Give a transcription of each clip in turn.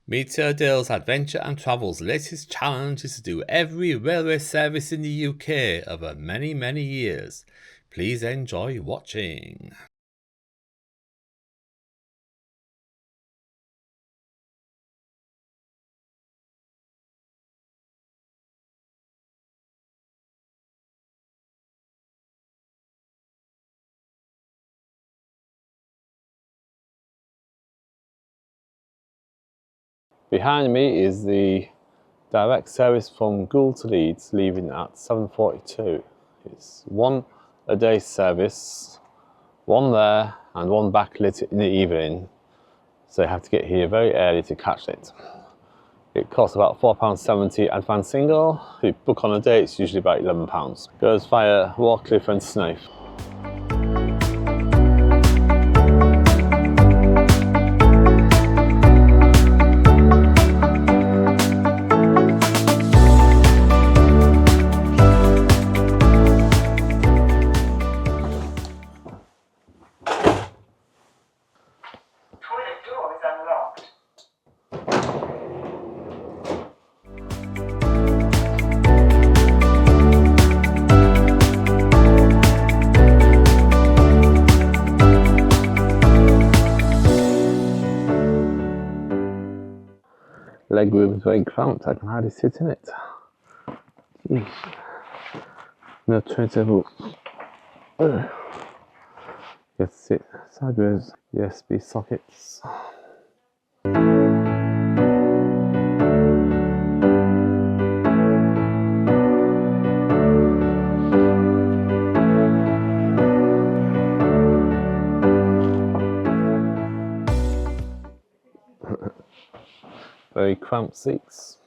Meteordale's Adventure and Travel's latest challenge is to do every railway service in the UK over many, many years. Please enjoy watching. Behind me is the direct service from Goole to Leeds, leaving at 7:42. It's one a day service, one there and one back lit in the evening, so you have to get here very early to catch it. It costs about £4.70 advance single. If you book on a day, it's usually about £11. Goes via Warcliffe and Snaith. Leg room is very cramped, I can hardly sit in it. Jeez. No tray table. You have to sit sideways. USB sockets. Very cramped seats.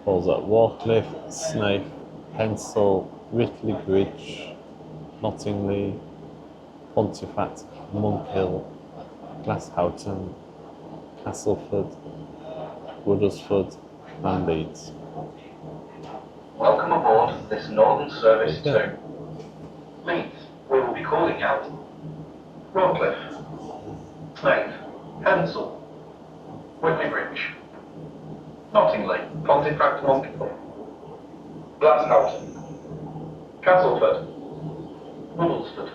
Falls at Warcliffe, Snaith, Pensel, Whitley Bridge, Nottingley, Pontefract, Monkhill, Glasshoughton, Castleford, Woodersford and Leeds. Welcome aboard this Northern Service to Leeds. We will be calling out Warcliffe, Snaith, Pensel, Whitley Bridge, Nottingley, Pontefract, Monkhill, Glasshoughton, Castleford, Woodlesford,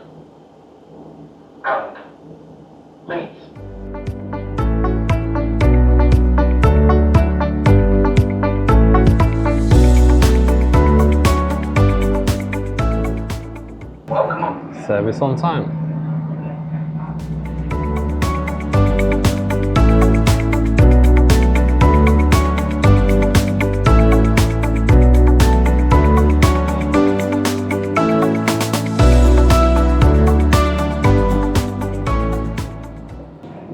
and Leeds. Service on time.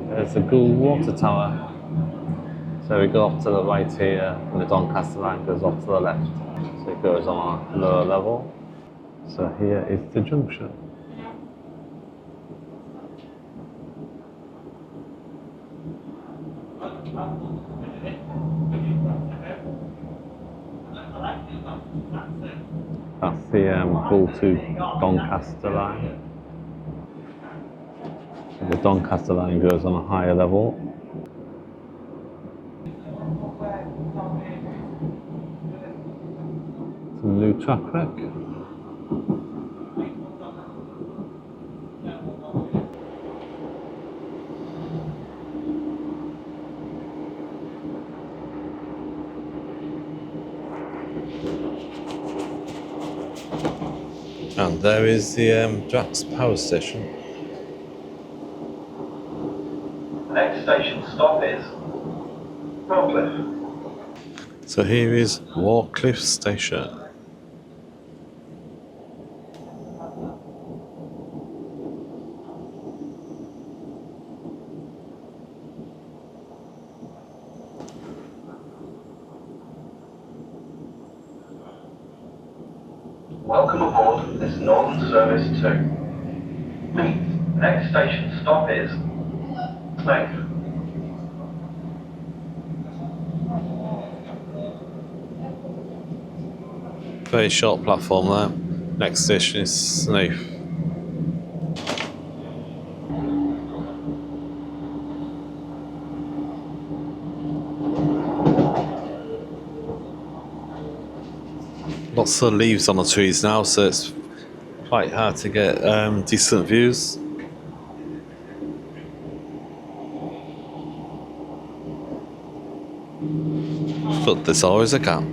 There's the Goole water tower. So we go off to the right here and the Doncaster line goes off to the left. So it goes on a lower level. So here is the junction. That's the Goole to Doncaster line. The Doncaster line goes on a higher level. Some new track wreck. And there is the Drax power station. The next station stop is Warcliffe. So here is Warcliffe Station. Welcome aboard this Northern Service to Leeds. The next station stop is Snaith. Very short platform there. Next station is Snaith. Lots of leaves on the trees now, so it's quite hard to get decent views. But there's always a gap.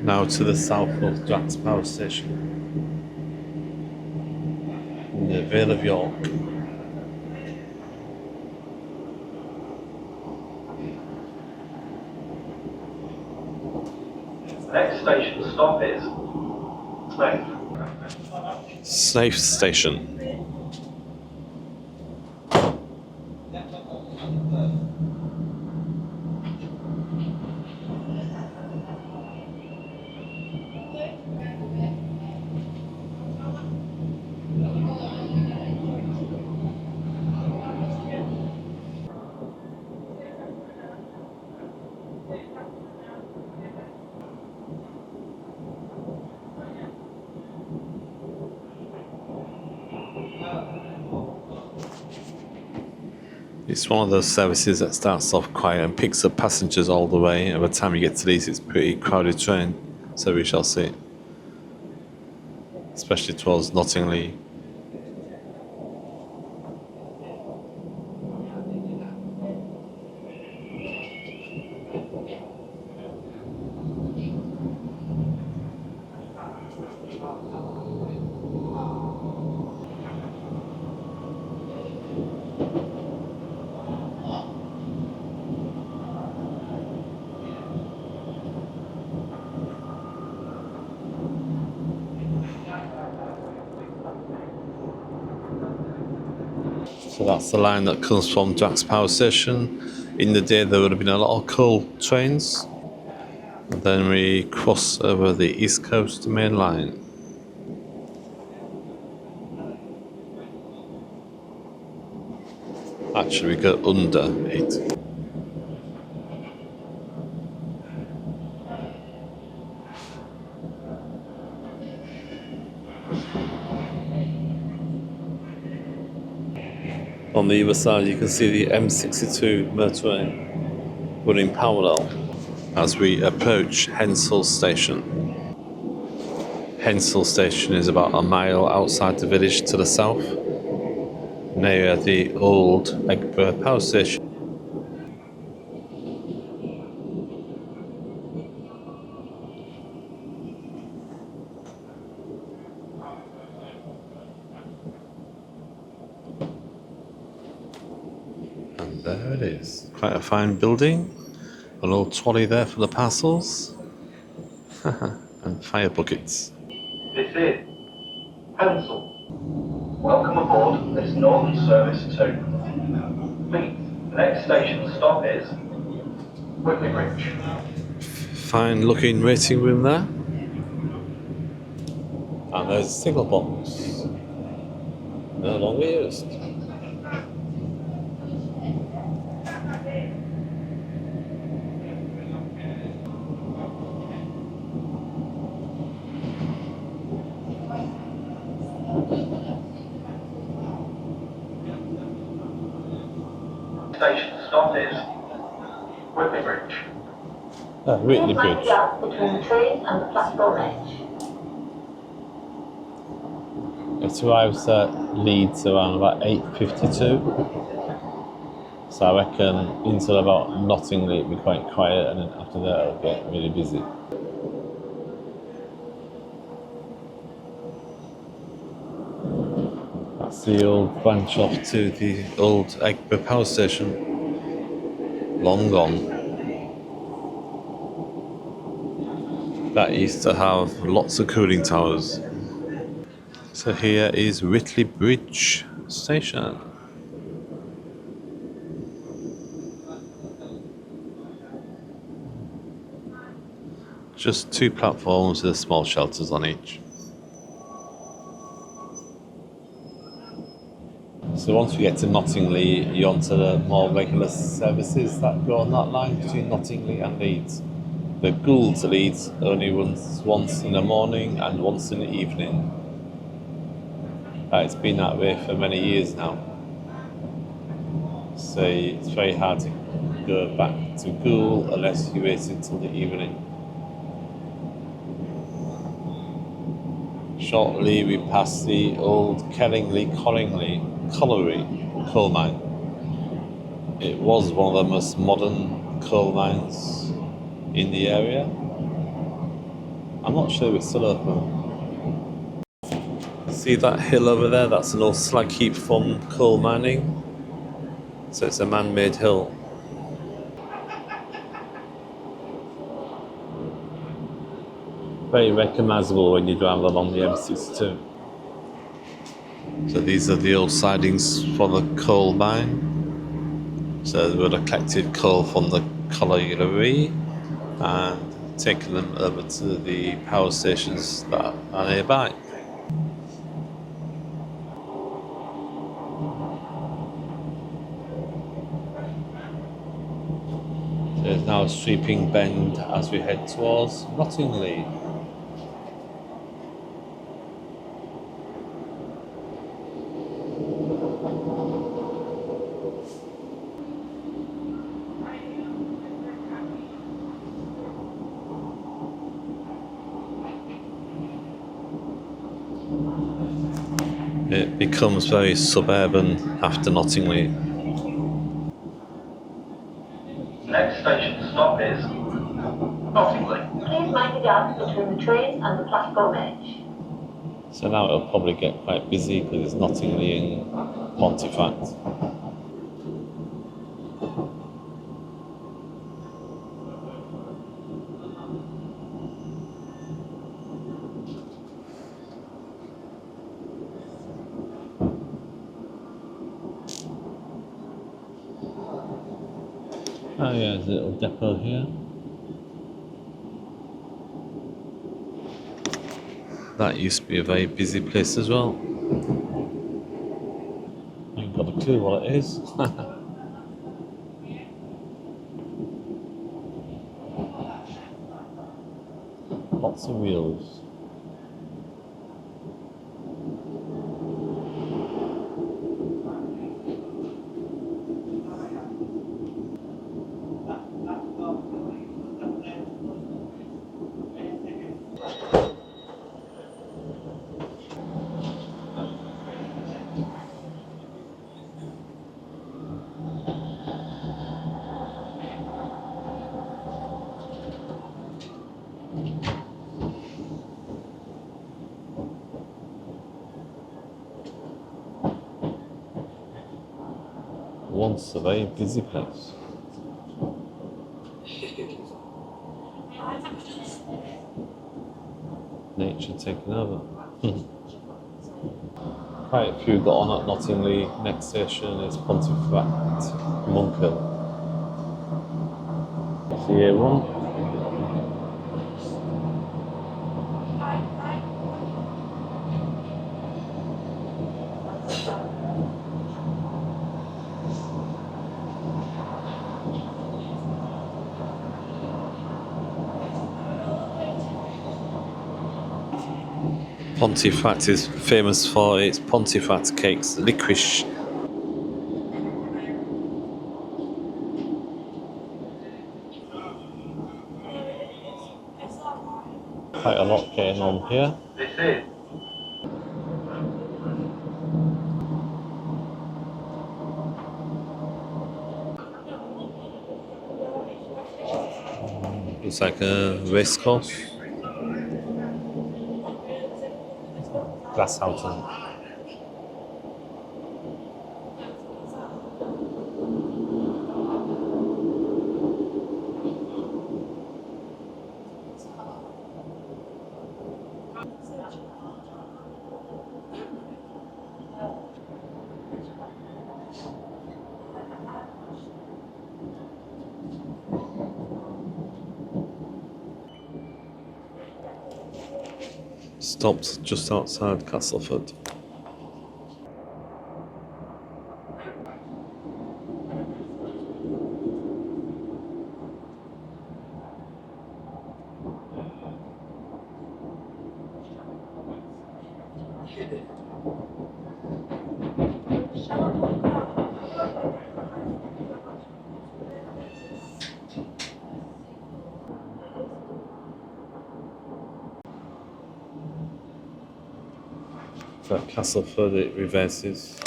Now to the south of Drax Power Station, in the Vale of York. Next station stop is Snaith. Snaith Station. It's one of those services that starts off quiet and picks up passengers all the way, and by the time you get to Leeds it's a pretty crowded train, so we shall see. Especially towards Nottingham. So that's the line that comes from Drax Power Station. In the day there would have been a lot of coal trains. And then we cross over the East Coast Main Line. Actually we go under it. On the other side you can see the M62 motorway running parallel as we approach Hensall Station. Hensall Station is about a mile outside the village to the south, near the old Eggborough Power Station. And there it is. Quite a fine building. An old trolley there for the parcels. And fire buckets. This is Hensall. Welcome aboard this Northern Service to Leeds. The next station stop is Whitley Bridge. Fine looking waiting room there. And there's a signal box. No longer used. Station stop is Whitley Bridge. Whitley Bridge. Between the train and the platform edge. It arrives at Leeds around about 8:52. So I reckon until about Nottingham it'll be quite quiet, and then after that it'll get really busy. That's the old branch off to the old Eggborough Power Station. Long gone. That used to have lots of cooling towers. So here is Whitley Bridge Station. Just 2 platforms with small shelters on each. So once we get to Nottingley, you're onto the more regular services that go on that line between Nottingley and Leeds. The Goole to Leeds only runs once in the morning and once in the evening. It's been that way for many years now. So it's very hard to go back to Goole unless you wait until the evening. Shortly we pass the old Kellingly Colliery coal mine. It was one of the most modern coal mines in the area. I'm not sure if it's still open. See that hill over there? That's an old slag heap from coal mining. So it's a man-made hill. Very recognisable when you drive along the M62. So these are the old sidings from the coal mine. So they would have collected coal from the colliery and taken them over to the power stations that are nearby. There's now a sweeping bend as we head towards Nottingley. It becomes very suburban after Nottingley. Next station stop is Nottingley. Please mind the gap between the train and the platform edge. So now it'll probably get quite busy because it's Nottingley and Pontefract. Oh yeah, there's a little depot here. That used to be a very busy place as well. I ain't got a clue what it is. Lots of wheels. Once a very busy place. Nature taking over. Quite a few got on at Nottingley. Next station is Pontefract, Monkhill. See you everyone. Pontefract is famous for its Pontefract cakes, licorice. Quite a lot getting on here. This is Looks like a race course. Glasshoughton. stopped just outside Castleford. At Castleford it reverses.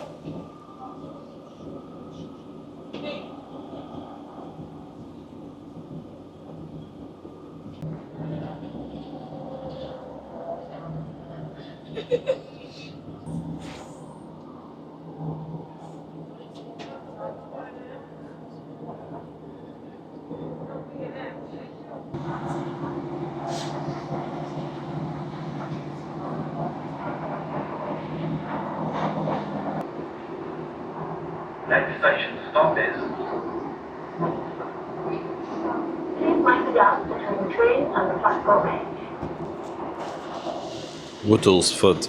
Next station stop is Please mind the gap between the train and the platform edge. Woodlesford.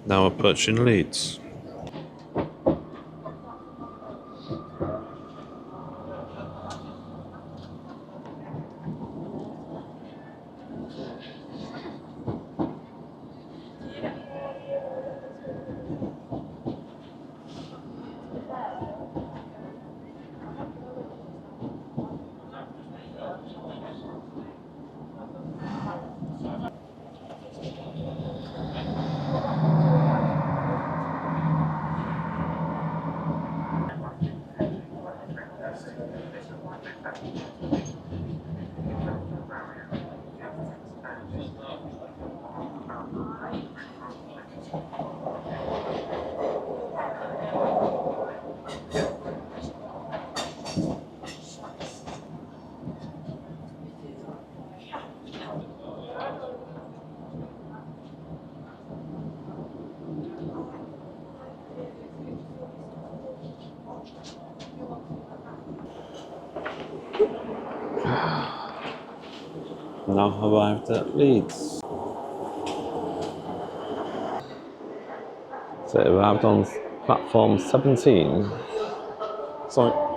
Now approaching Leeds. Now arrived at Leeds. So it arrived on platform 17. Sorry.